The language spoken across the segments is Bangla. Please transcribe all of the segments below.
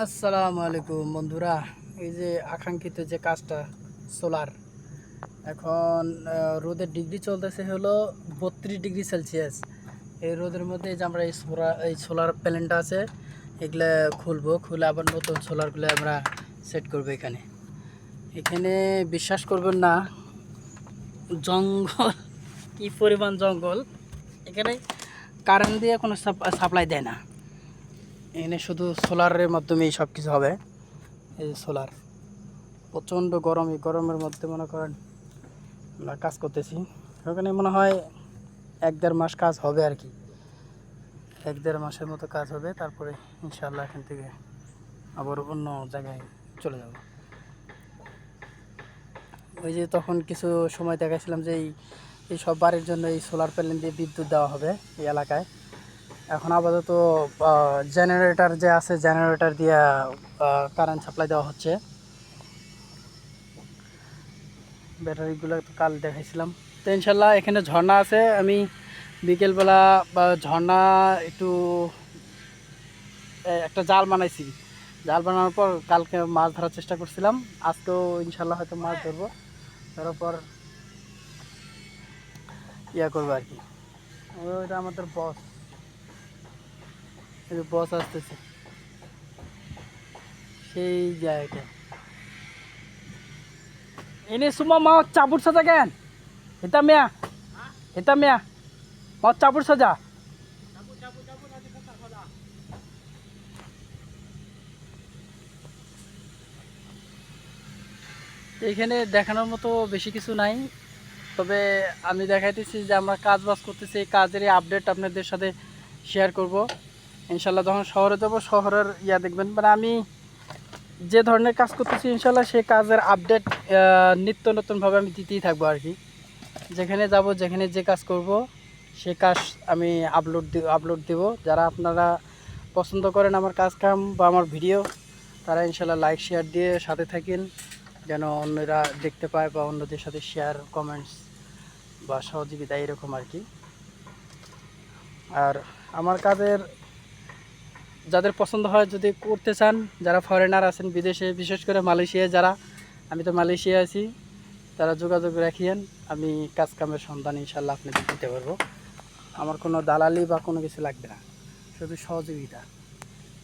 আসসালামু আলাইকুম বন্ধুরা। এই যে আকাঙ্ক্ষিত যে কাজটা সোলার, এখন রোদের ডিগ্রি চলতেছে হলো 32 ডিগ্রি সেলসিয়াস। এই রোদের মধ্যে যে আমরা এই সোলার প্যানেলটা আছে এগুলো খুলে আবার নতুন সোলারগুলো আমরা সেট করবো। এখানে এখানে বিশ্বাস করবেন না, জঙ্গল, কি পরিমাণ জঙ্গল। এখানে কারেন্ট দিয়ে কোনো সাপ্লাই দেয় না, এখানে শুধু সোলারের মাধ্যমেই সব কিছু হবে। এই সোলার প্রচণ্ড গরম, এই গরমের মধ্যে মনে করেন আমরা কাজ করতেছি। ওখানে মনে হয় 1-1.5 মাস কাজ হবে আর কি, 1-1.5 মাসের মতো কাজ হবে। তারপরে ইনশাআল্লাহ এখান থেকে আবার অন্য জায়গায় চলে যাব। ওই যে তখন কিছু সময় দেখাছিলাম যে এই সব বাড়ির জন্য এই সোলার প্যানেল দিয়ে বিদ্যুৎ দেওয়া হবে এই এলাকায়। এখন আপাতত জেনারেটর যে আছে, জেনারেটর দিয়ে কারেন্ট সাপ্লাই দেওয়া হচ্ছে। ব্যাটারিগুলো তো কাল দেখাইছিলাম। তো ইনশাল্লাহ এখানে ঝর্ণা আছে, আমি বিকেলবেলা ঝর্ণা একটু একটা জাল বানাইছি। জাল বানানোর পর কালকে মাছ ধরার চেষ্টা করছিলাম, আজকেও ইনশাল্লাহ হয়তো মাছ ধরবো। ধরার পর ইয়া করবো আর কি। ওইটা আমাদের বস, এই বস আসতেছে সেই জায়গাটা। ini semua mau cabut saja kan? Hitam ya? Hitam ya? Mau cabut saja? এখানে দেখানোর মতো বেশি কিছু নাই, তবে আমি দেখাইতেছি যে আমরা কাজ বাজ করতেছি, এই কাজেরই আপডেট আপনাদের সাথে শেয়ার করব ইনশাল্লাহ। যখন শহরে যাব শহরের দেখবেন, মানে আমি যে ধরনের কাজ করতেছি ইনশাল্লাহ সেই কাজের আপডেট নিত্য নতুনভাবে আমি দিতেই থাকবো আর কি। যেখানে যাব, যেখানে যে কাজ করব সে কাজ আমি আপলোড দেব। যারা আপনারা পছন্দ করেন আমার কাজ কাম বা আমার ভিডিও, তারা ইনশাল্লাহ লাইক শেয়ার দিয়ে সাথে থাকেন, যেন অন্যরা দেখতে পায় বা অন্যদের সাথে শেয়ার কমেন্টস বা সহযোগিতা এরকম আর কি। আর আমার কাজের যাদের পছন্দ হয়, যদি করতে চান, যারা ফরেনার আছেন বিদেশে, বিশেষ করে মালয়েশিয়ায় যারা, আমি তো মালয়েশিয়া আছি, তারা যোগাযোগ রাখিয়েন। আমি কাজ কামের সন্ধান ইনশাল্লাহ আপনাদের দিতে পারবো। আমার কোনো দালালি বা কোনো কিছু লাগবে না, শুধু সহযোগিতা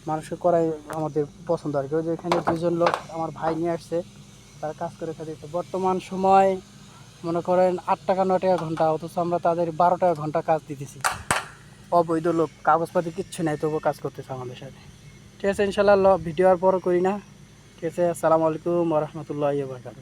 মানুষকে করাই আমাদের পছন্দ আর কি। ওই যে এখানে 2জন লোক আমার ভাই নিয়ে আসছে, তারা কাজ করে খাচ্ছে। বর্তমান সময় মনে করেন 8 টাকা 9 টাকা ঘন্টা, অথচ আমরা তাদের 12 টাকা ঘন্টা কাজ দিতেছি। অবৈধ লোক, কাগজপাতি কিচ্ছু নেই, তবুও কাজ করতেছে আমাদের সাথে। ঠিক আছে, ইনশাল্লাহ ভিডিও আর বড় করি না। ঠিক আছে, আসসালামু আলাইকুম ওয়া রাহমাতুল্লাহি ওয়া বারাকাতুহু।